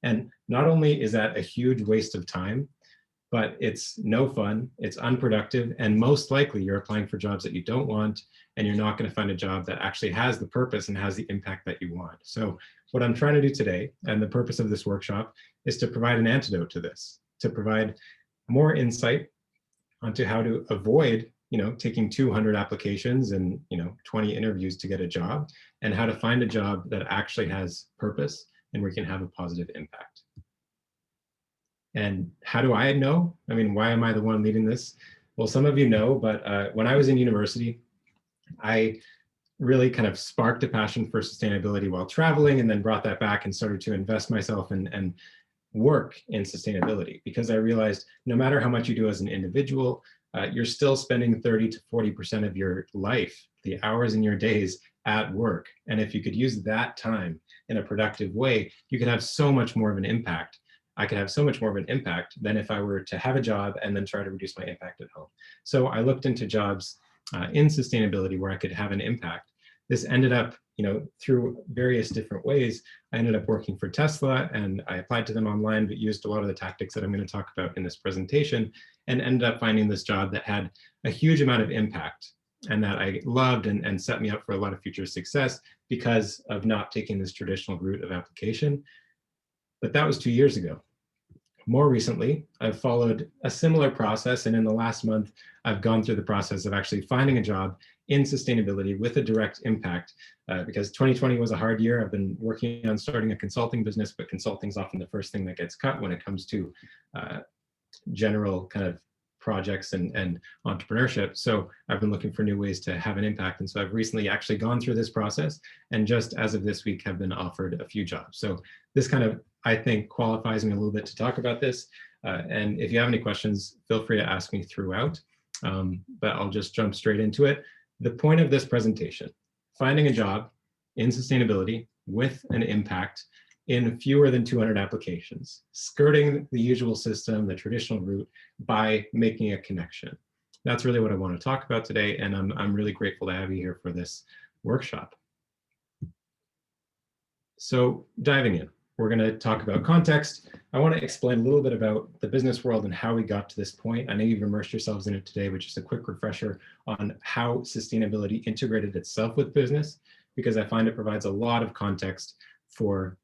And not only is that a huge waste of time, but it's no fun, it's unproductive, and most likely you're applying for jobs that you don't want, and you're not going to find a job that actually has the purpose and has the impact that you want. So what I'm trying to do today, and the purpose of this workshop, is to provide an antidote to this, to provide more insight onto how to avoid taking 200 applications and 20 interviews to get a job, and how to find a job that actually has purpose and where you can have a positive impact. And how do I know? I mean, why am I the one leading this? Well, some of you know, but when I was in university, I really kind of sparked a passion for sustainability while traveling, and then brought that back and started to invest myself and work in sustainability, because I realized no matter how much you do as an individual, you're still spending 30 to 40% of your life, the hours in your days, at work. And if you could use that time in a productive way, you could have so much more of an impact. I could have so much more of an impact than if I were to have a job and then try to reduce my impact at home. So I looked into jobs in sustainability where I could have an impact. This ended up, through various different ways. I ended up working for Tesla, and I applied to them online, but used a lot of the tactics that I'm going to talk about in this presentation, and ended up finding this job that had a huge amount of impact and that I loved, and set me up for a lot of future success because of not taking this traditional route of application. But that was 2 years ago. More recently, I've followed a similar process, and in the last month, I've gone through the process of actually finding a job in sustainability with a direct impact, because 2020 was a hard year. I've been working on starting a consulting business, but consulting is often the first thing that gets cut when it comes to general kind of projects and entrepreneurship. So I've been looking for new ways to have an impact. And so I've recently actually gone through this process, and just as of this week have been offered a few jobs. So this kind of, I think, qualifies me a little bit to talk about this. And if you have any questions, feel free to ask me throughout, but I'll just jump straight into it. The point of this presentation, finding a job in sustainability with an impact in fewer than 200 applications, skirting the usual system, the traditional route, by making a connection. That's really what I want to talk about today, and I'm really grateful to have you here for this workshop. So diving in, we're going to talk about context. I want to explain a little bit about the business world and how we got to this point. I know you've immersed yourselves in it today, but just a quick refresher on how sustainability integrated itself with business, because I find it provides a lot of context for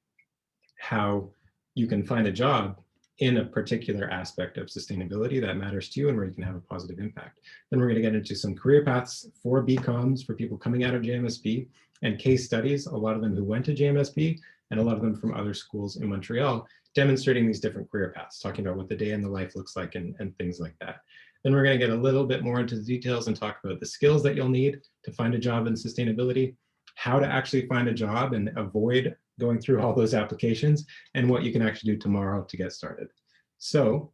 how you can find a job in a particular aspect of sustainability that matters to you and where you can have a positive impact. Then we're going to get into some career paths for BComs, for people coming out of JMSP, and case studies, a lot of them who went to JMSP and a lot of them from other schools in Montreal, demonstrating these different career paths, talking about what the day in the life looks like and things like that. Then we're going to get a little bit more into the details and talk about the skills that you'll need to find a job in sustainability, how to actually find a job and avoid going through all those applications, and what you can actually do tomorrow to get started. So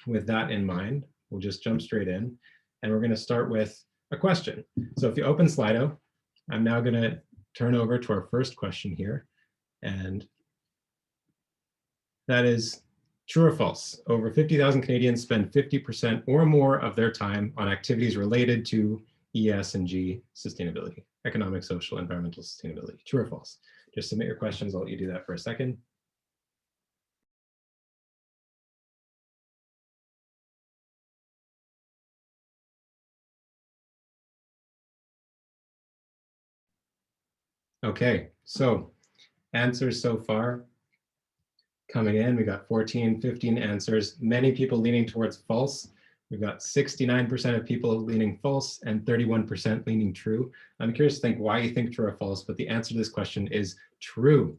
with that in mind, we'll just jump straight in, and we're going to start with a question. So if you open Slido, I'm now going to turn over to our first question here, and that is true or false. Over 50,000 Canadians spend 50% or more of their time on activities related to ES and G sustainability, economic, social, environmental sustainability. True or false? Just submit your questions. I'll let you do that for a second. Okay, so answers so far coming in. We got 14, 15 answers, many people leaning towards false. We've got 69% of people leaning false and 31% leaning true. I'm curious to think why you think true or false, but the answer to this question is true.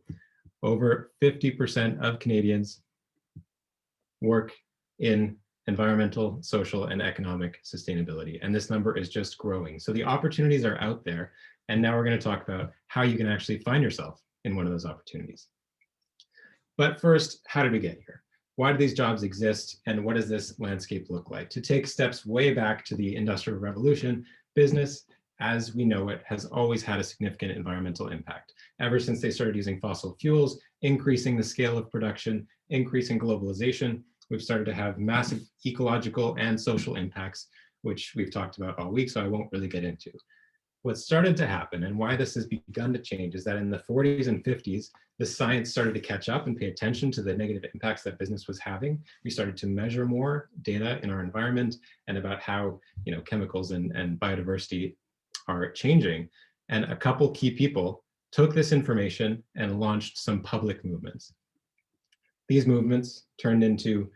Over 50% of Canadians work in environmental, social, and economic sustainability, and this number is just growing. So the opportunities are out there, and now we're going to talk about how you can actually find yourself in one of those opportunities. But first, how did we get here? Why do these jobs exist, and what does this landscape look like? To take steps way back to the Industrial Revolution, business, as we know it, has always had a significant environmental impact. Ever since they started using fossil fuels, increasing the scale of production, increasing globalization, we've started to have massive ecological and social impacts, which we've talked about all week, so I won't really get into. What started to happen and why this has begun to change is that in the 40s and 50s, the science started to catch up and pay attention to the negative impacts that business was having. We started to measure more data in our environment and about how chemicals and biodiversity are changing. And a couple key people took this information and launched some public movements. These movements turned into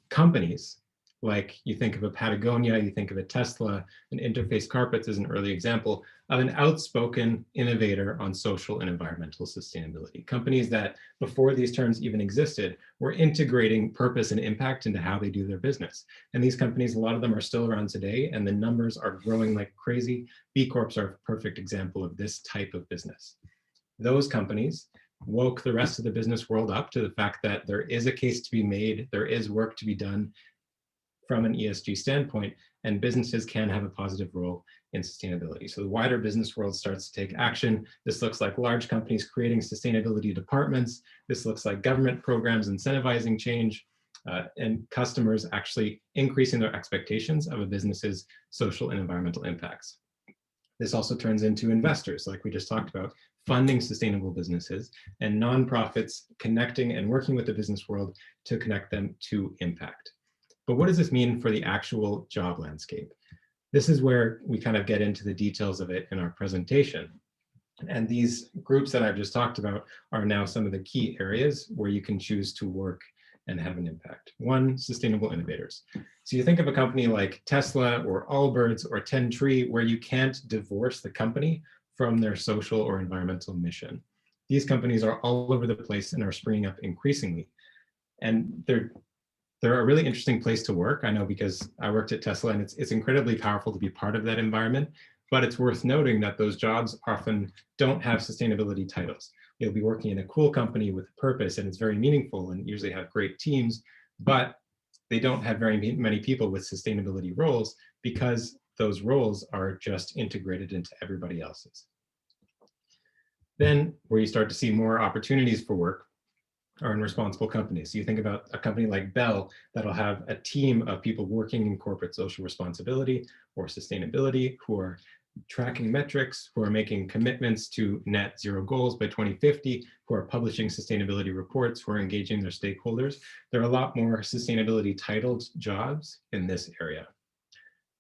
companies. Like you think of a Patagonia, you think of a Tesla, and Interface Carpets is an early example of an outspoken innovator on social and environmental sustainability. Companies that before these terms even existed were integrating purpose and impact into how they do their business. And these companies, a lot of them are still around today, and the numbers are growing like crazy. B Corps are a perfect example of this type of business. Those companies woke the rest of the business world up to the fact that there is a case to be made, there is work to be done from an ESG standpoint, and businesses can have a positive role in sustainability. So the wider business world starts to take action. This looks like large companies creating sustainability departments. This looks like government programs incentivizing change, and customers actually increasing their expectations of a business's social and environmental impacts. This also turns into investors, like we just talked about, funding sustainable businesses, and nonprofits connecting and working with the business world to connect them to impact. But what does this mean for the actual job landscape? This is where we kind of get into the details of it in our presentation. And these groups that I've just talked about are now some of the key areas where you can choose to work and have an impact. One, sustainable innovators. So you think of a company like Tesla or Allbirds or 10 Tree, where you can't divorce the company from their social or environmental mission. These companies are all over the place and are springing up increasingly. And they're a really interesting place to work. I know because I worked at Tesla, and it's incredibly powerful to be part of that environment, but it's worth noting that those jobs often don't have sustainability titles. You'll be working in a cool company with a purpose, and it's very meaningful and usually have great teams, but they don't have very many people with sustainability roles because those roles are just integrated into everybody else's. Then where you start to see more opportunities for work are in responsible companies. So you think about a company like Bell that'll have a team of people working in corporate social responsibility or sustainability who are tracking metrics, who are making commitments to net zero goals by 2050, who are publishing sustainability reports, who are engaging their stakeholders. There are a lot more sustainability titled jobs in this area.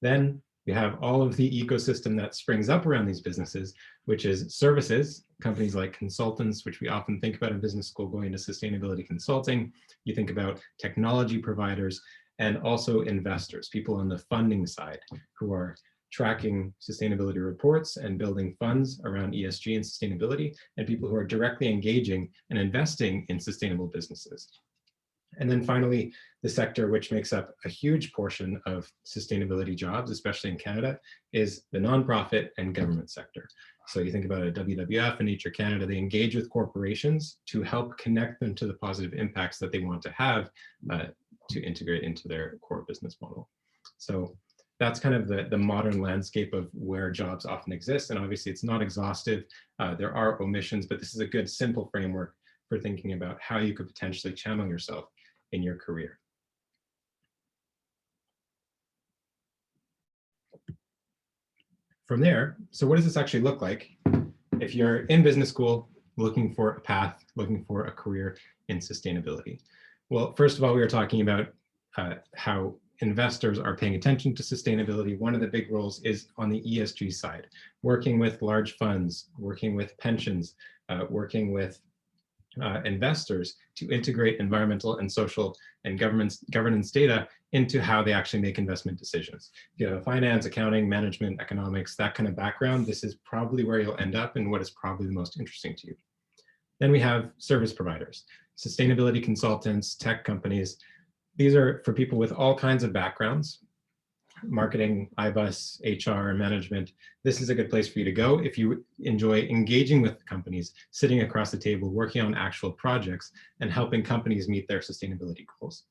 Then we have all of the ecosystem that springs up around these businesses, which is services, companies like consultants, which we often think about in business school going into sustainability consulting. You think about technology providers, and also investors, people on the funding side who are tracking sustainability reports and building funds around ESG and sustainability, and people who are directly engaging and investing in sustainable businesses. And then finally, the sector which makes up a huge portion of sustainability jobs, especially in Canada, is the nonprofit and government sector. So you think about a WWF and Nature Canada, they engage with corporations to help connect them to the positive impacts that they want to have to integrate into their core business model. So that's kind of the modern landscape of where jobs often exist. And obviously it's not exhaustive. There are omissions, but this is a good simple framework for thinking about how you could potentially channel yourself in your career. From there, so what does this actually look like if you're in business school looking for a path, looking for a career in sustainability? Well, first of all, we were talking about how investors are paying attention to sustainability. One of the big roles is on the ESG side, working with large funds, working with pensions, working with investors to integrate environmental and social and governance data into how they actually make investment decisions. If you have finance, accounting, management, economics, that kind of background, this is probably where you'll end up and what is probably the most interesting to you. Then we have service providers, sustainability consultants, tech companies. These are for people with all kinds of backgrounds, marketing, IBUS, HR, management. This is a good place for you to go if you enjoy engaging with companies, sitting across the table, working on actual projects, and helping companies meet their sustainability goals.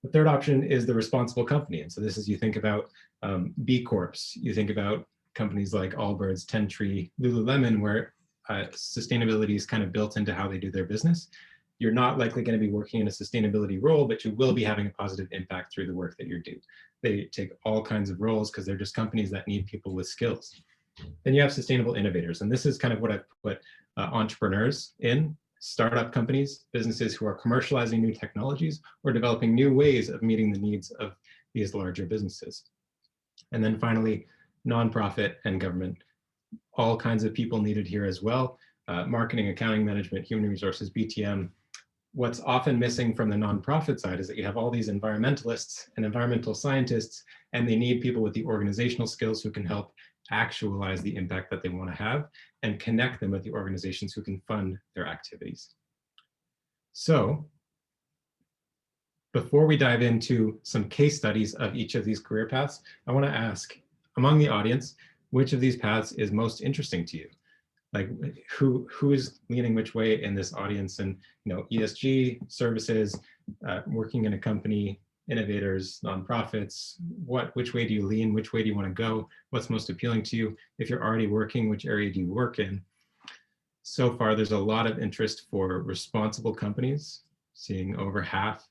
The third option is the responsible company. And so this is, you think about B Corps, you think about companies like Allbirds, 10 Tree, Lululemon, where sustainability is kind of built into how they do their business. You're not likely going to be working in a sustainability role, but you will be having a positive impact through the work that you do. They take all kinds of roles because they're just companies that need people with skills. Then you have sustainable innovators. And this is kind of what I've put entrepreneurs in, startup companies, businesses who are commercializing new technologies or developing new ways of meeting the needs of these larger businesses. And then finally, nonprofit and government, all kinds of people needed here as well. Marketing, accounting, management, human resources, BTM. What's often missing from the nonprofit side is that you have all these environmentalists and environmental scientists, and they need people with the organizational skills who can help actualize the impact that they want to have and connect them with the organizations who can fund their activities. So before we dive into some case studies of each of these career paths, I want to ask among the audience, which of these paths is most interesting to you? Like who is leaning which way in this audience? And ESG services, working in a company, innovators, nonprofits, which way do you lean? Which way do you want to go? What's most appealing to you? If you're already working, which area do you work in? So far, there's a lot of interest for responsible companies, seeing over half,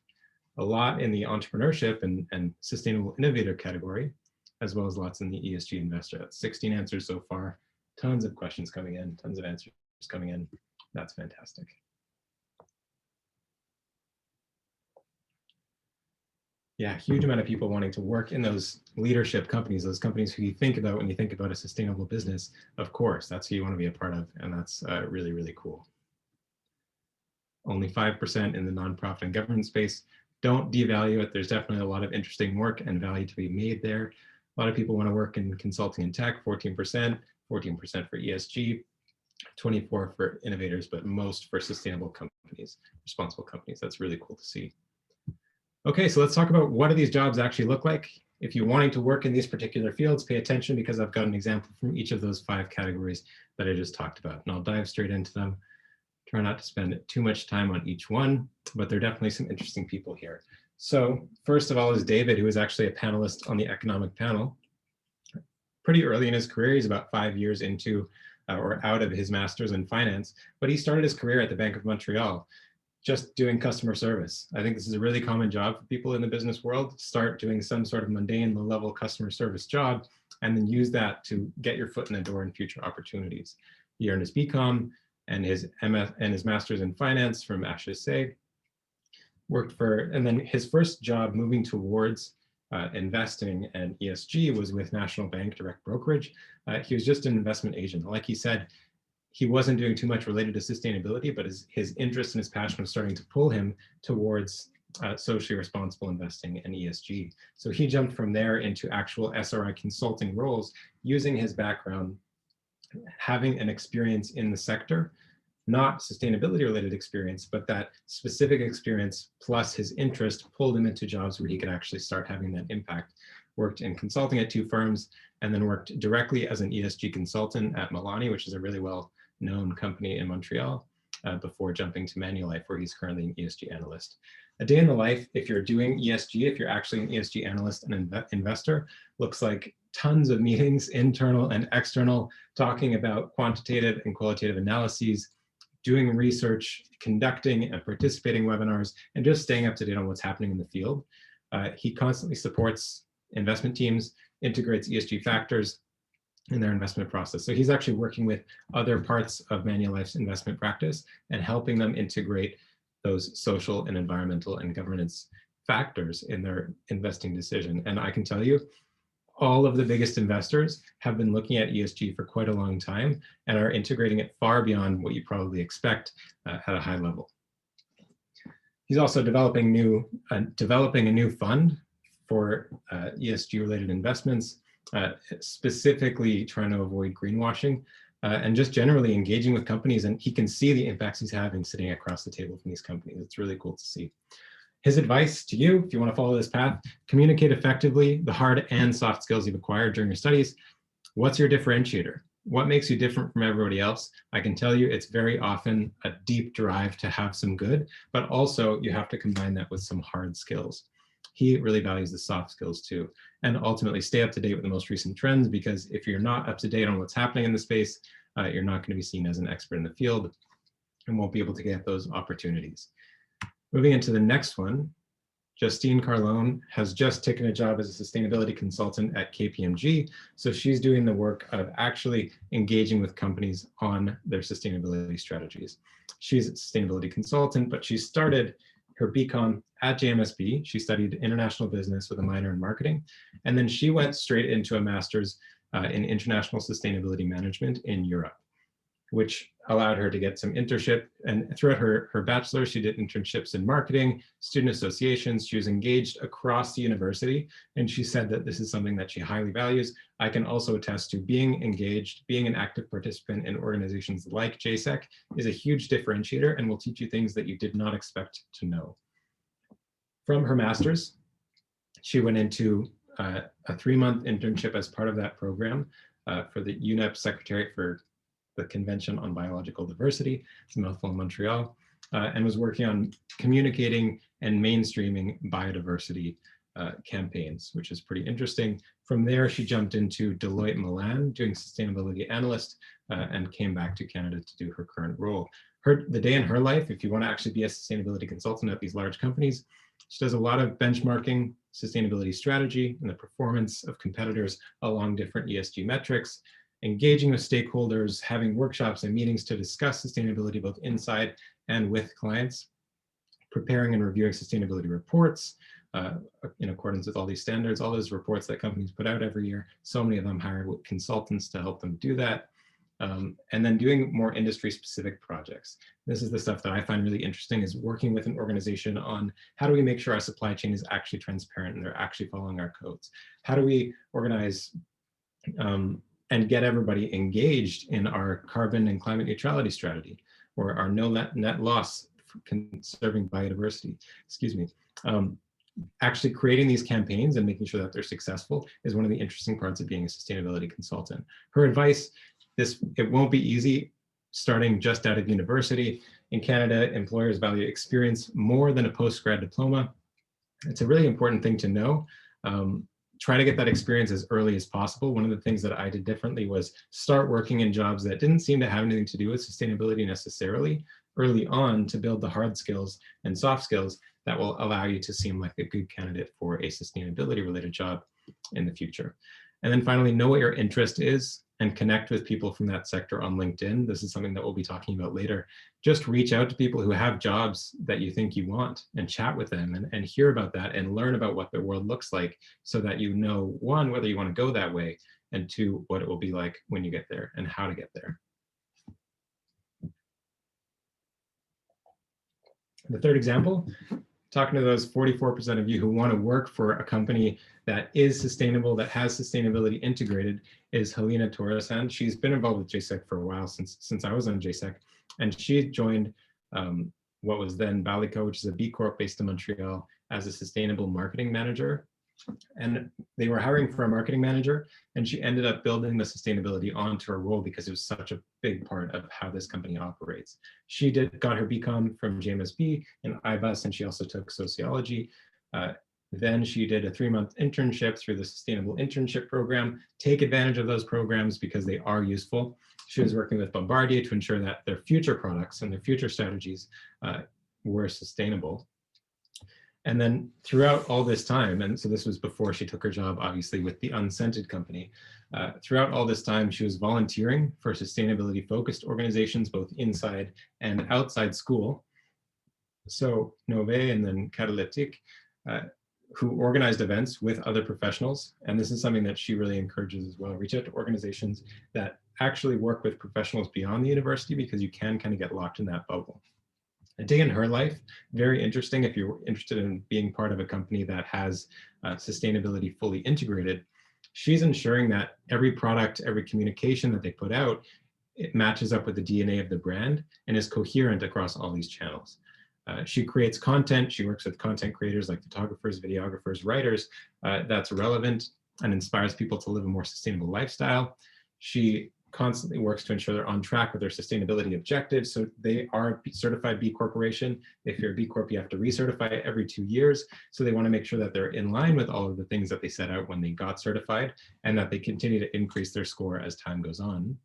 a lot in the entrepreneurship and sustainable innovator category, as well as lots in the ESG investor. That's 16 answers so far. Tons of questions coming in, tons of answers coming in. That's fantastic. Yeah, huge amount of people wanting to work in those leadership companies, those companies who you think about when you think about a sustainable business. Of course, that's who you want to be a part of, and that's really, really cool. Only 5% in the nonprofit and government space. Don't devalue it. There's definitely a lot of interesting work and value to be made there. A lot of people want to work in consulting and tech, 14%, 14% for ESG, 24% for innovators, but most for sustainable companies, responsible companies. That's really cool to see. Okay, so let's talk about what do these jobs actually look like. If you're wanting to work in these particular fields, pay attention because I've got an example from each of those 5 categories that I just talked about, and I'll dive straight into them. Try not to spend too much time on each one, but there are definitely some interesting people here. So first of all is David, who is actually a panelist on the economic panel. Pretty early in his career, he's about 5 years into or out of his master's in finance, but he started his career at the Bank of Montreal, just doing customer service. I think this is a really common job for people in the business world. Start doing some sort of mundane, low-level customer service job, and then use that to get your foot in the door in future opportunities. He earned his BCom and his MS and his master's in finance from JSEC. And then his first job moving towards investing and ESG was with National Bank Direct Brokerage. He was just an investment agent. Like he said, he wasn't doing too much related to sustainability, but his interest and his passion was starting to pull him towards socially responsible investing and ESG. So he jumped from there into actual SRI consulting roles, using his background, having an experience in the sector, not sustainability related experience, but that specific experience plus his interest pulled him into jobs where he could actually start having that impact. Worked in consulting at 2 firms, and then worked directly as an ESG consultant at Milani, which is a really well-known company in Montreal, before jumping to Manulife, where he's currently an ESG analyst. A day in the life, if you're doing ESG, if you're actually an ESG analyst and investor, looks like tons of meetings, internal and external, talking about quantitative and qualitative analyses, doing research, conducting and participating webinars, and just staying up to date on what's happening in the field. He constantly supports investment teams, integrates ESG factors in their investment process. So he's actually working with other parts of Manulife's investment practice and helping them integrate those social and environmental and governance factors in their investing decision. And I can tell you, all of the biggest investors have been looking at ESG for quite a long time and are integrating it far beyond what you probably expect at a high level. He's also developing a new fund for ESG related investments, specifically trying to avoid greenwashing and just generally engaging with companies. And he can see the impacts he's having sitting across the table from these companies. It's really cool to see. His advice to you, if you want to follow this path, communicate effectively the hard and soft skills you've acquired during your studies. What's your differentiator? What makes you different from everybody else? I can tell you it's very often a deep drive to have some good, but also you have to combine that with some hard skills. He really values the soft skills too, and ultimately stay up to date with the most recent trends, because if you're not up to date on what's happening in the space, you're not going to be seen as an expert in the field and won't be able to get those opportunities. Moving into the next one, Justine Carlone has just taken a job as a sustainability consultant at KPMG. So she's doing the work of actually engaging with companies on their sustainability strategies. She's a sustainability consultant, but she started her BCom at JMSB. She studied international business with a minor in marketing. And then she went straight into a master's in international sustainability management in Europe, which allowed her to get some internship. And throughout her bachelor, she did internships in marketing, student associations. She was engaged across the university. And she said that this is something that she highly values. I can also attest to being engaged, being an active participant in organizations like JSEC is a huge differentiator and will teach you things that you did not expect to know. From her master's, she went into a 3-month internship as part of that program for the UNEP Secretariat for the Convention on Biological Diversity, it's a mouthful in Montreal, and was working on communicating and mainstreaming biodiversity campaigns, which is pretty interesting. From there, she jumped into Deloitte Milan, doing sustainability analyst, and came back to Canada to do her current role. The day in her life, if you want to actually be a sustainability consultant at these large companies, she does a lot of benchmarking, sustainability strategy, and the performance of competitors along different ESG metrics, engaging with stakeholders, having workshops and meetings to discuss sustainability both inside and with clients, preparing and reviewing sustainability reports in accordance with all these standards, all those reports that companies put out every year. So many of them hire consultants to help them do that. And then doing more industry-specific projects. This is the stuff that I find really interesting, is working with an organization on how do we make sure our supply chain is actually transparent and they're actually following our codes? How do we organize and get everybody engaged in our carbon and climate neutrality strategy, or our no net loss for conserving biodiversity, excuse me. Actually creating these campaigns and making sure that they're successful is one of the interesting parts of being a sustainability consultant. Her advice, it won't be easy starting just out of university. In Canada, employers value experience more than a post-grad diploma. It's a really important thing to know. Try to get that experience as early as possible. One of the things that I did differently was start working in jobs that didn't seem to have anything to do with sustainability necessarily early on, to build the hard skills and soft skills that will allow you to seem like a good candidate for a sustainability related job in the future. And then finally, know what your interest is and connect with people from that sector on LinkedIn. This is something that we'll be talking about later. Just reach out to people who have jobs that you think you want and chat with them and hear about that and learn about what their world looks like, so that you know, one, whether you want to go that way, and two, what it will be like when you get there and how to get there. The third example, talking to those 44% of you who want to work for a company that is sustainable, that has sustainability integrated, is Helena Torresan. She's been involved with JSEC for a while, since I was on JSEC, and she joined what was then Balico, which is a B Corp based in Montreal, as a sustainable marketing manager. And they were hiring for a marketing manager, and she ended up building the sustainability onto her role because it was such a big part of how this company operates. She got her BCom from JMSB and IBUS, and she also took sociology. Then she did a 3-month internship through the Sustainable Internship Program. Take advantage of those programs because they are useful. She was working with Bombardier to ensure that their future products and their future strategies were sustainable. And then throughout all this time, and so this was before she took her job, obviously, with the Unscented company, throughout all this time, she was volunteering for sustainability-focused organizations, both inside and outside school. So Nove and then Catalytic, who organized events with other professionals. And this is something that she really encourages as well. Reach out to organizations that actually work with professionals beyond the university, because you can kind of get locked in that bubble. A day in her life, very interesting if you're interested in being part of a company that has sustainability fully integrated. She's ensuring that every product, every communication that they put out, it matches up with the DNA of the brand and is coherent across all these channels. She creates content. She works with content creators like photographers, videographers, writers that's relevant and inspires people to live a more sustainable lifestyle. She constantly works to ensure they're on track with their sustainability objectives. So they are a certified B Corporation. If you're a B Corp, you have to recertify every 2 years. So they want to make sure that they're in line with all of the things that they set out when they got certified, and that they continue to increase their score as time goes on.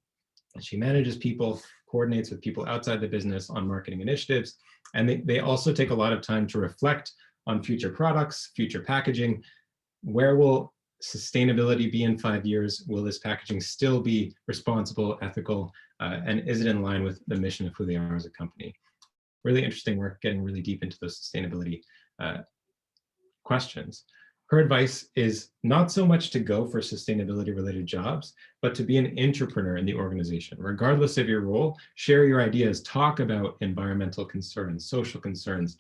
And she manages people, coordinates with people outside the business on marketing initiatives. And they also take a lot of time to reflect on future products, future packaging. Where will sustainability be in 5 years? Will this packaging still be responsible, ethical, and is it in line with the mission of who they are as a company? Really interesting work, getting really deep into those sustainability questions. Her advice is not so much to go for sustainability related jobs, but to be an entrepreneur in the organization. Regardless of your role, share your ideas, talk about environmental concerns, social concerns.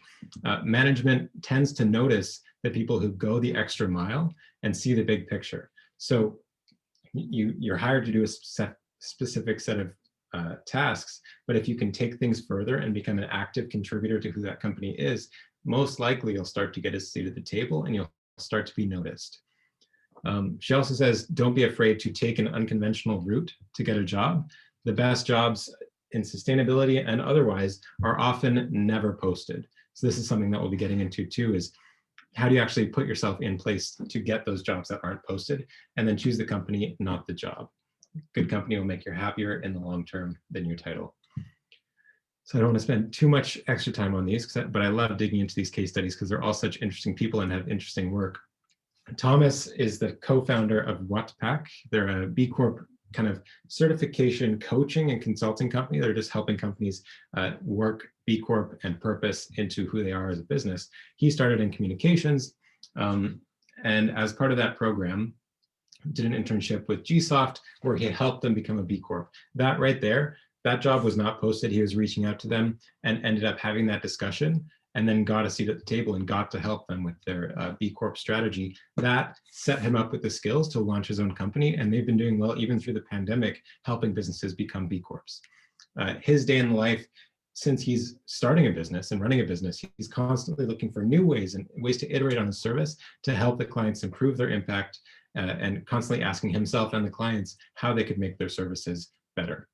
Management tends to notice the people who go the extra mile and see the big picture. So you're hired to do a specific set of tasks, but if you can take things further and become an active contributor to who that company is, most likely you'll start to get a seat at the table and you'll start to be noticed. She also says, don't be afraid to take an unconventional route to get a job. The best jobs in sustainability and otherwise are often never posted. So this is something that we'll be getting into too, is how do you actually put yourself in place to get those jobs that aren't posted, and then choose the company, not the job. Good company will make you happier in the long term than your title. So I don't want to spend too much extra time on these, but I love digging into these case studies because they're all such interesting people and have interesting work. Thomas is the co-founder of Whatpack. They're a B Corp kind of certification coaching and consulting company. They're just helping companies work B Corp and purpose into who they are as a business. He started in communications, and as part of that program, did an internship with GSoft where he helped them become a B Corp. That right there, that job was not posted. He was reaching out to them and ended up having that discussion, and then got a seat at the table and got to help them with their B Corp strategy. That set him up with the skills to launch his own company, and they've been doing well even through the pandemic, helping businesses become B Corps. His day in life, since he's starting a business and running a business, he's constantly looking for new ways and ways to iterate on his service to help the clients improve their impact, and constantly asking himself and the clients how they could make their services better.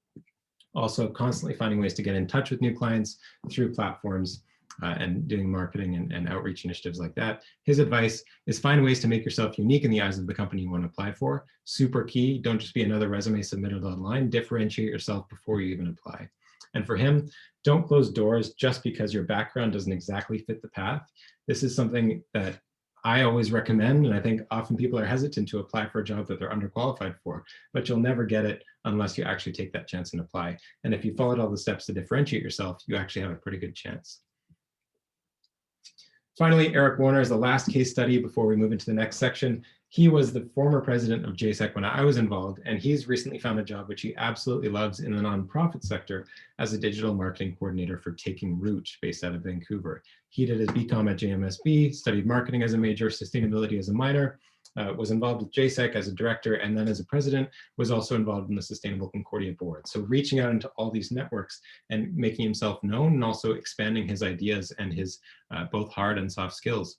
Also constantly finding ways to get in touch with new clients through platforms and doing marketing and outreach initiatives like that. His advice is find ways to make yourself unique in the eyes of the company you want to apply for. Super key, don't just be another resume submitted online, differentiate yourself before you even apply. And for him, don't close doors just because your background doesn't exactly fit the path. This is something that I always recommend, and I think often people are hesitant to apply for a job that they're underqualified for, but you'll never get it unless you actually take that chance and apply. And if you followed all the steps to differentiate yourself, you actually have a pretty good chance. Finally, Eric Warner is the last case study before we move into the next section. He was the former president of JSEC when I was involved, and he's recently found a job which he absolutely loves in the nonprofit sector as a digital marketing coordinator for Taking Root, based out of Vancouver. He did his BCom at JMSB, studied marketing as a major, sustainability as a minor, was involved with JSEC as a director, and then as a president, was also involved in the Sustainable Concordia board. So reaching out into all these networks and making himself known, and also expanding his ideas and his both hard and soft skills.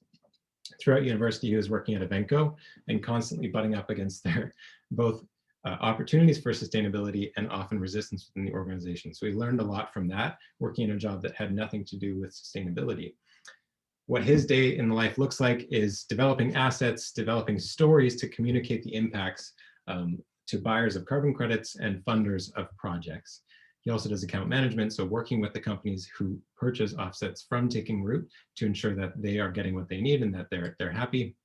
Throughout university, he was working at Evenco and constantly butting up against their both opportunities for sustainability and often resistance within the organization. So he learned a lot from that, working in a job that had nothing to do with sustainability. What his day in life looks like is developing assets, developing stories to communicate the impacts to buyers of carbon credits and funders of projects. He also does account management, so working with the companies who purchase offsets from Taking Root to ensure that they are getting what they need and that they're happy.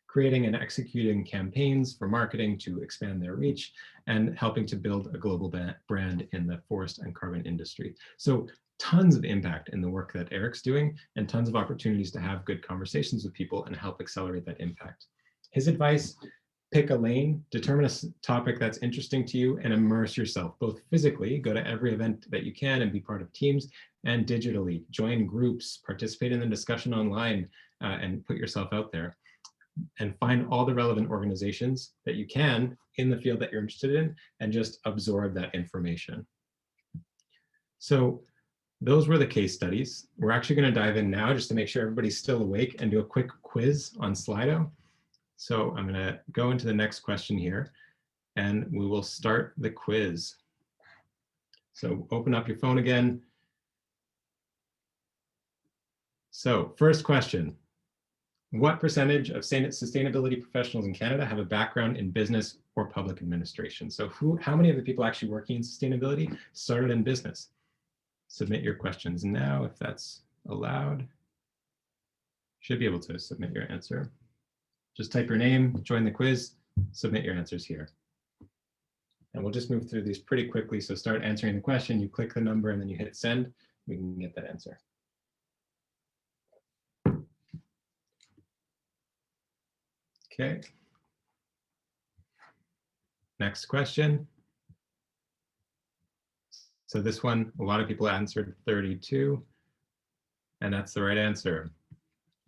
Creating and executing campaigns for marketing to expand their reach, and helping to build a global brand in the forest and carbon industry. So tons of impact in the work that Eric's doing, and tons of opportunities to have good conversations with people and help accelerate that impact. His advice: pick a lane, determine a topic that's interesting to you, and immerse yourself, both physically, go to every event that you can and be part of teams, and digitally, join groups, participate in the discussion online, and put yourself out there. And find all the relevant organizations that you can in the field that you're interested in, and just absorb that information. So those were the case studies. We're actually going to dive in now just to make sure everybody's still awake and do a quick quiz on Slido. So I'm going to go into the next question here, and we will start the quiz. So open up your phone again. So first question: what percentage of sustainability professionals in Canada have a background in business or public administration? So how many of the people actually working in sustainability started in business? Submit your questions now if that's allowed. Should be able to submit your answer. Just type your name, join the quiz, submit your answers here. And we'll just move through these pretty quickly. So start answering the question, you click the number and then you hit send, we can get that answer. Okay. Next question. So this one, a lot of people answered 32, and that's the right answer.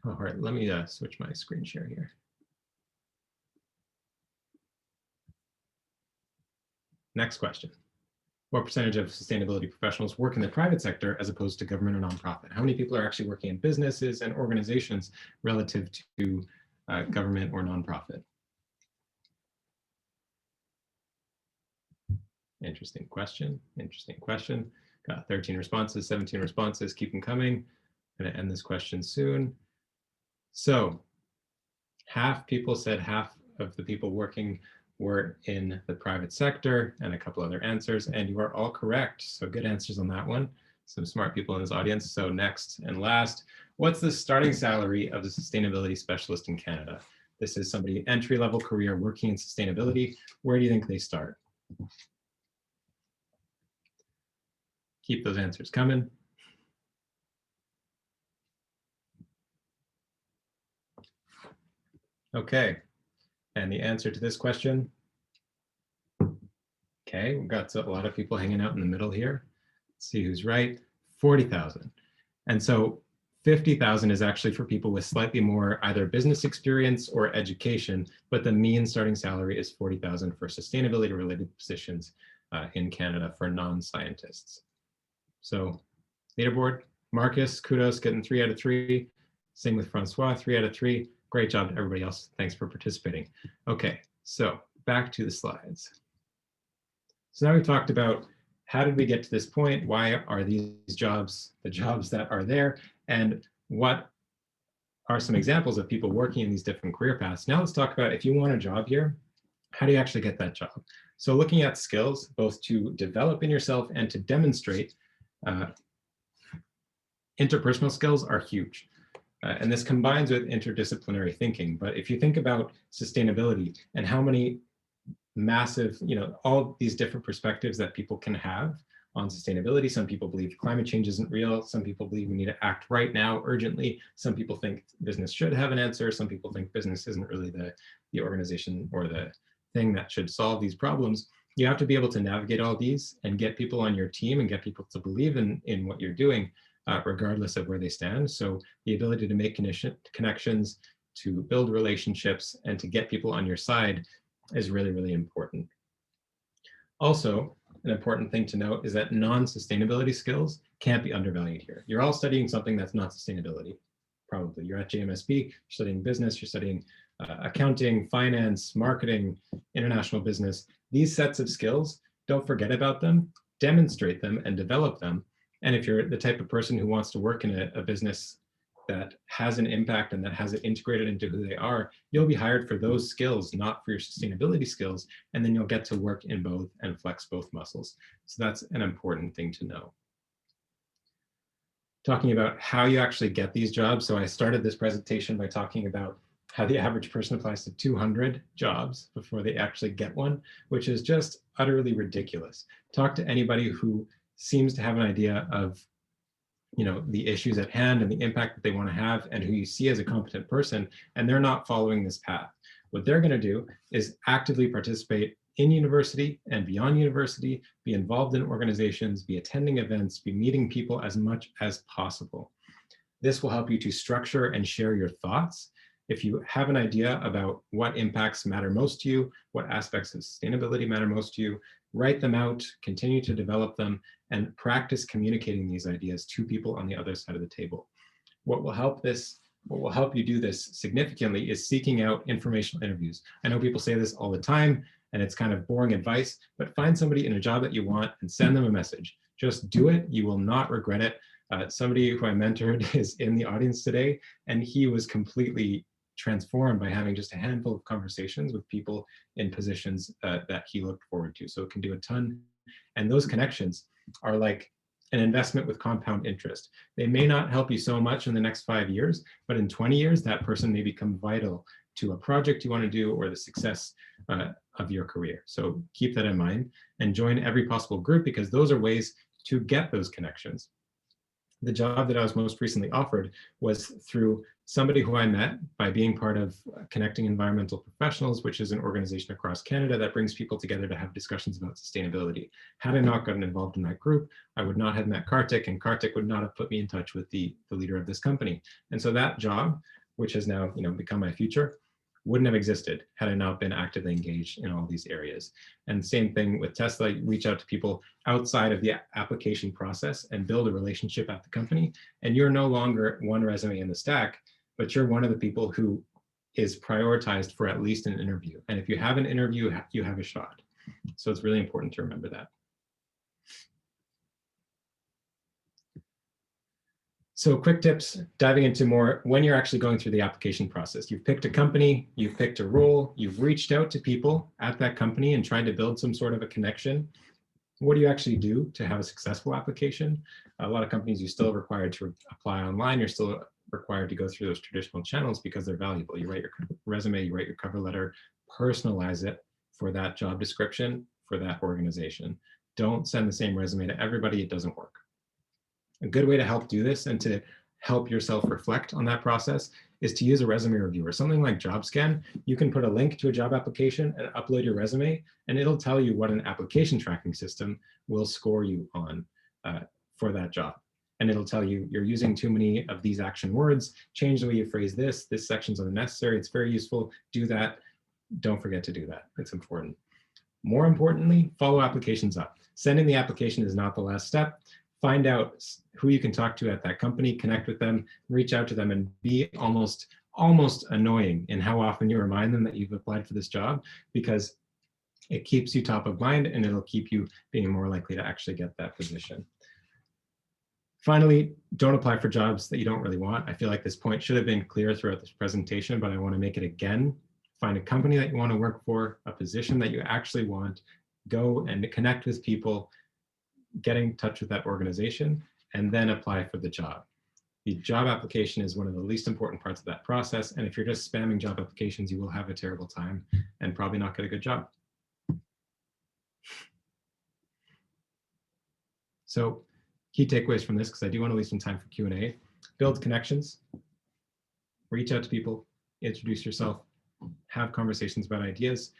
All right, let me switch my screen share here. Next question. What percentage of sustainability professionals work in the private sector as opposed to government or nonprofit? How many people are actually working in businesses and organizations relative to government or nonprofit? Interesting question, interesting question. Got 13 responses, 17 responses, keep them coming. I'm gonna end this question soon. So half people said half of the people working were in the private sector, and a couple other answers, and you are all correct. So good answers on that one. Some smart people in this audience. So next and last, what's the starting salary of the sustainability specialist in Canada? This is somebody entry-level career working in sustainability. Where do you think they start? Keep those answers coming. Okay, and the answer to this question, okay, we've got a lot of people hanging out in the middle here. Let's see who's right, 40,000. And so 50,000 is actually for people with slightly more either business experience or education, but the mean starting salary is 40,000 for sustainability related positions in Canada for non-scientists. So leaderboard, Marcus, kudos, getting 3 out of 3. Same with Francois, 3 out of 3. Great job to everybody else. Thanks for participating. Okay, so back to the slides. So now we've talked about how did we get to this point? Why are these jobs the jobs that are there? And what are some examples of people working in these different career paths? Now let's talk about if you want a job here, how do you actually get that job? So looking at skills, both to develop in yourself and to demonstrate, interpersonal skills are huge. And this combines with interdisciplinary thinking. But if you think about sustainability and how many massive, all these different perspectives that people can have on sustainability. Some people believe climate change isn't real. Some people believe we need to act right now, urgently. Some people think business should have an answer. Some people think business isn't really the organization or the thing that should solve these problems. You have to be able to navigate all these and get people on your team and get people to believe in what you're doing, regardless of where they stand. So the ability to make connections, to build relationships, and to get people on your side is really, really important. Also, an important thing to note is that non-sustainability skills can't be undervalued here. You're all studying something that's not sustainability, probably. You're at JMSB, you're studying business, you're studying accounting, finance, marketing, international business. These sets of skills, don't forget about them, demonstrate them and develop them. And if you're the type of person who wants to work in a business that has an impact and that has it integrated into who they are, you'll be hired for those skills, not for your sustainability skills. And then you'll get to work in both and flex both muscles. So that's an important thing to know. Talking about how you actually get these jobs. So I started this presentation by talking about how the average person applies to 200 jobs before they actually get one, which is just utterly ridiculous. Talk to anybody who seems to have an idea of the issues at hand and the impact that they want to have and who you see as a competent person, and they're not following this path. What they're going to do is actively participate in university and beyond university, be involved in organizations, be attending events, be meeting people as much as possible. This will help you to structure and share your thoughts. If you have an idea about what impacts matter most to you, what aspects of sustainability matter most to you, write them out, continue to develop them, and practice communicating these ideas to people on the other side of the table. What will help you do this significantly is seeking out informational interviews. I know people say this all the time, and it's kind of boring advice, but find somebody in a job that you want and send them a message. Just do it, you will not regret it. Somebody who I mentored is in the audience today, and he was completely transformed by having just a handful of conversations with people in positions that he looked forward to. So it can do a ton. And those connections are like an investment with compound interest. They may not help you so much in the next 5 years, but in 20 years, that person may become vital to a project you want to do or the success of your career. So keep that in mind and join every possible group, because those are ways to get those connections. The job that I was most recently offered was through somebody who I met by being part of Connecting Environmental Professionals, which is an organization across Canada that brings people together to have discussions about sustainability. Had I not gotten involved in that group, I would not have met Kartik, and Kartik would not have put me in touch with the leader of this company. And so that job, which has now become my future, wouldn't have existed had I not been actively engaged in all these areas. And same thing with Tesla, reach out to people outside of the application process and build a relationship at the company. And you're no longer one resume in the stack, but you're one of the people who is prioritized for at least an interview. And if you have an interview, you have a shot. So it's really important to remember that. So quick tips, diving into more when you're actually going through the application process. You've picked a company, you've picked a role, you've reached out to people at that company and tried to build some sort of a connection. What do you actually do to have a successful application? A lot of companies, you're still required to apply online. You're still required to go through those traditional channels because they're valuable. You write your resume, you write your cover letter, personalize it for that job description, for that organization. Don't send the same resume to everybody. It doesn't work. A good way to help do this and to help yourself reflect on that process is to use a resume reviewer. Something like JobScan, you can put a link to a job application and upload your resume, and it'll tell you what an application tracking system will score you on for that job. And it'll tell you you're using too many of these action words, change the way you phrase this section's unnecessary, it's very useful, do that. Don't forget to do that, it's important. More importantly, follow applications up. Sending the application is not the last step. Find out who you can talk to at that company, connect with them, reach out to them, and be almost annoying in how often you remind them that you've applied for this job, because it keeps you top of mind and it'll keep you being more likely to actually get that position. Finally, don't apply for jobs that you don't really want. I feel like this point should have been clear throughout this presentation, but I want to make it again. Find a company that you want to work for, a position that you actually want, go and connect with people, get in touch with that organization, and then apply for the job. The job application is one of the least important parts of that process. And if you're just spamming job applications, you will have a terrible time and probably not get a good job. So key takeaways from this, because I do want to leave some time for Q&A. Build connections, reach out to people, introduce yourself, have conversations about ideas.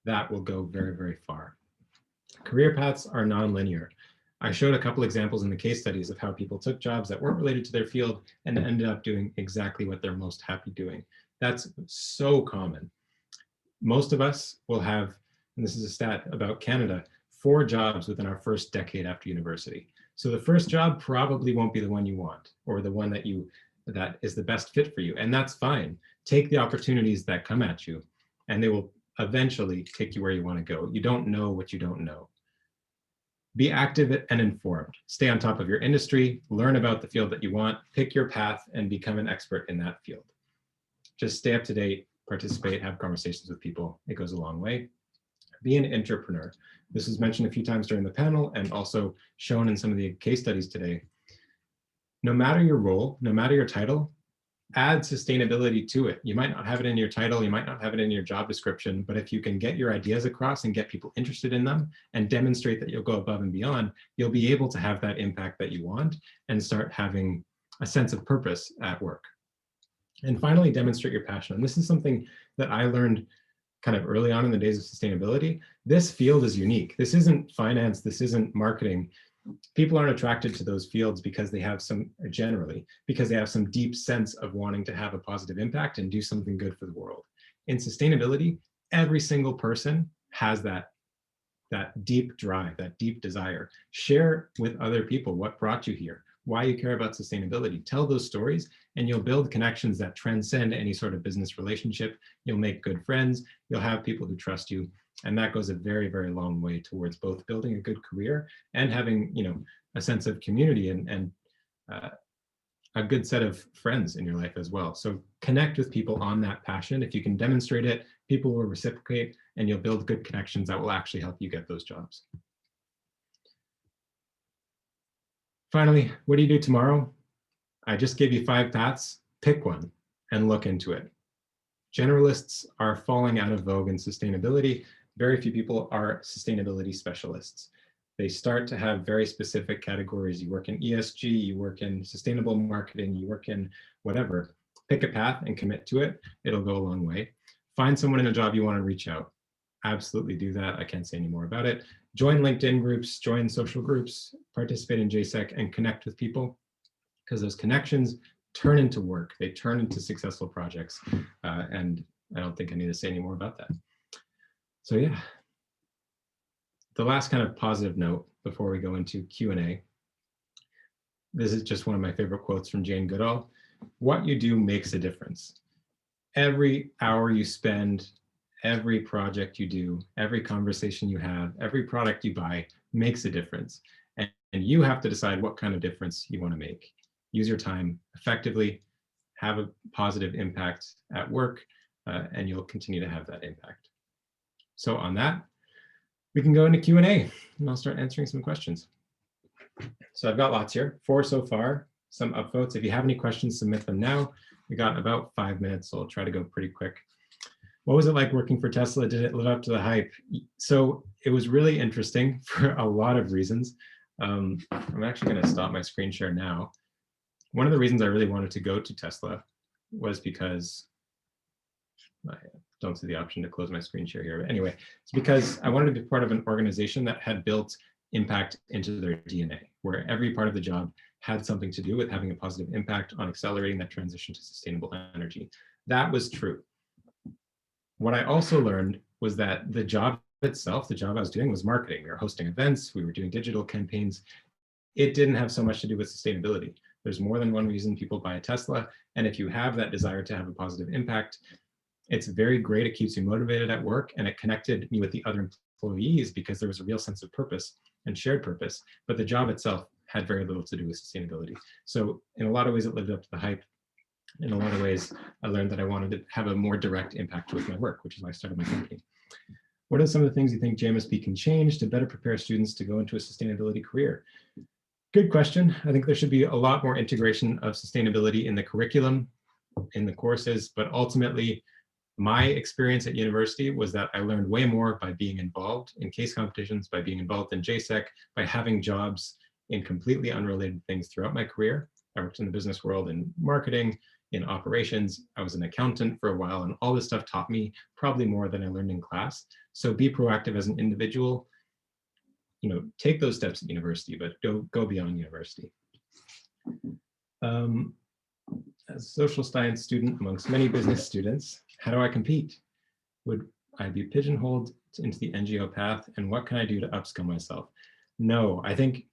That will go very, very far. Career paths are non-linear. I showed a couple examples in the case studies of how people took jobs that weren't related to their field and ended up doing exactly what they're most happy doing. That's so common. Most of us will have, and this is a stat about Canada, 4 jobs within our first decade after university. So the first job probably won't be the one you want, or the one that is the best fit for you. And that's fine. Take the opportunities that come at you, and they will eventually take you where you want to go. You don't know what you don't know. Be active and informed. Stay on top of your industry, learn about the field that you want, pick your path, and become an expert in that field. Just stay up to date, participate, have conversations with people. It goes a long way. Be an entrepreneur. This was mentioned a few times during the panel and also shown in some of the case studies today. No matter your role, no matter your title, add sustainability to it. You might not have it in your title, you might not have it in your job description, but if you can get your ideas across and get people interested in them and demonstrate that you'll go above and beyond, you'll be able to have that impact that you want and start having a sense of purpose at work. And finally, demonstrate your passion. And this is something that I learned kind of early on in the days of sustainability. This field is unique. This isn't finance, this isn't marketing. People aren't attracted to those fields because they have some deep sense of wanting to have a positive impact and do something good for the world. In sustainability, every single person has that deep drive, that deep desire. Share with other people what brought you here, why you care about sustainability. Tell those stories and you'll build connections that transcend any sort of business relationship. You'll make good friends, you'll have people who trust you. And that goes a very, very long way towards both building a good career and having, a sense of community and a good set of friends in your life as well. So connect with people on that passion. If you can demonstrate it, people will reciprocate and you'll build good connections that will actually help you get those jobs. Finally, what do you do tomorrow? I just gave you 5 paths. Pick one and look into it. Generalists are falling out of vogue in sustainability. Very few people are sustainability specialists. They start to have very specific categories. You work in ESG, you work in sustainable marketing, you work in whatever. Pick a path and commit to it. It'll go a long way. Find someone in a job you want to reach out. Absolutely do that. I can't say any more about it. Join LinkedIn groups, join social groups, participate in JSEC, and connect with people, because those connections turn into work. They turn into successful projects. And I don't think I need to say any more about that. So yeah, the last kind of positive note before we go into Q&A. This is just one of my favorite quotes from Jane Goodall. What you do makes a difference. Every hour you spend, every project you do, every conversation you have, every product you buy makes a difference. And you have to decide what kind of difference you want to make. Use your time effectively, have a positive impact at work, and you'll continue to have that impact. So on that, we can go into Q&A, and I'll start answering some questions. So I've got lots here, 4 so far, some upvotes. If you have any questions, submit them now. We got about 5 minutes, so I'll try to go pretty quick. What was it like working for Tesla? Did it live up to the hype? So it was really interesting for a lot of reasons. I'm actually going to stop my screen share now. One of the reasons I really wanted to go to Tesla was because I don't see the option to close my screen share here. But anyway, it's because I wanted to be part of an organization that had built impact into their DNA, where every part of the job had something to do with having a positive impact on accelerating that transition to sustainable energy. That was true. What I also learned was that the job itself, the job I was doing, was marketing. We were hosting events, we were doing digital campaigns. It didn't have so much to do with sustainability. There's more than one reason people buy a Tesla. And if you have that desire to have a positive impact, it's very great. It keeps you motivated at work, and it connected me with the other employees because there was a real sense of purpose and shared purpose. But the job itself had very little to do with sustainability. So in a lot of ways, it lived up to the hype. In a lot of ways, I learned that I wanted to have a more direct impact with my work, which is why I started my company. What are some of the things you think JMSP can change to better prepare students to go into a sustainability career? Good question. I think there should be a lot more integration of sustainability in the curriculum, in the courses, but ultimately, my experience at university was that I learned way more by being involved in case competitions, by being involved in JSEC, by having jobs in completely unrelated things throughout my career. I worked in the business world in marketing, in operations. I was an accountant for a while, and all this stuff taught me probably more than I learned in class. So be proactive as an individual. You know, take those steps at university, but go beyond university. As a social science student amongst many business students, how do I compete? Would I be pigeonholed into the NGO path, and what can I do to upskill myself? No, I think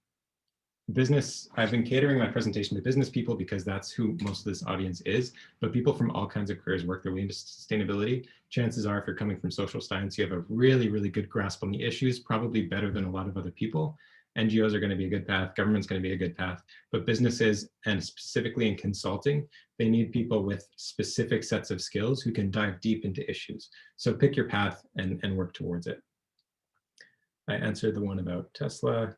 business, I've been catering my presentation to business people because that's who most of this audience is, but people from all kinds of careers work their way into sustainability. Chances are, if you're coming from social science, you have a really, really good grasp on the issues, probably better than a lot of other people. NGOs are going to be a good path, government's going to be a good path, but businesses, and specifically in consulting, they need people with specific sets of skills who can dive deep into issues. So pick your path and work towards it. I answered the one about Tesla.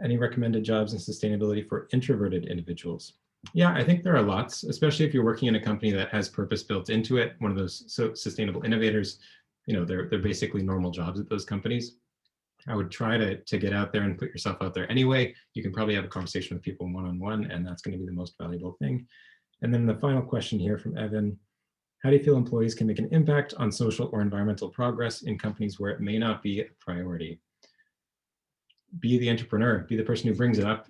Any recommended jobs in sustainability for introverted individuals? Yeah, I think there are lots, especially if you're working in a company that has purpose built into it. One of those sustainable innovators, you know, they're basically normal jobs at those companies. I would try to get out there and put yourself out there anyway. You can probably have a conversation with people one-on-one, and that's going to be the most valuable thing. And then the final question here from Evan, how do you feel employees can make an impact on social or environmental progress in companies where it may not be a priority? Be the entrepreneur, be the person who brings it up.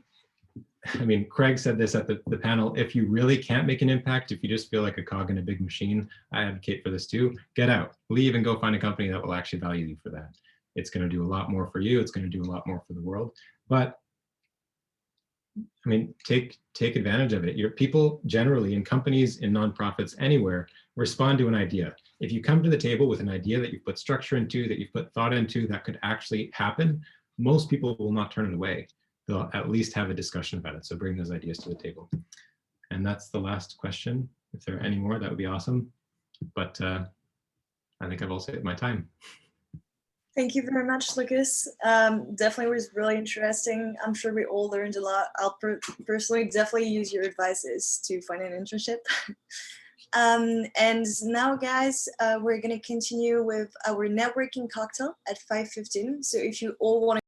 I mean, Craig said this at the panel, if you really can't make an impact, if you just feel like a cog in a big machine, I advocate for this too, get out, leave and go find a company that will actually value you for that. It's going to do a lot more for you. It's going to do a lot more for the world. But I mean, take advantage of it. Your people generally in companies, in nonprofits, anywhere, respond to an idea. If you come to the table with an idea that you've put structure into, that you've put thought into, that could actually happen, most people will not turn it away. They'll at least have a discussion about it. So bring those ideas to the table. And that's the last question. If there are any more, that would be awesome. But I think I've also hit my time. Thank you very much, Lucas. Definitely was really interesting. I'm sure we all learned a lot. I'll personally definitely use your advices to find an internship. And now, guys, we're going to continue with our networking cocktail at 5:15. So if you all want to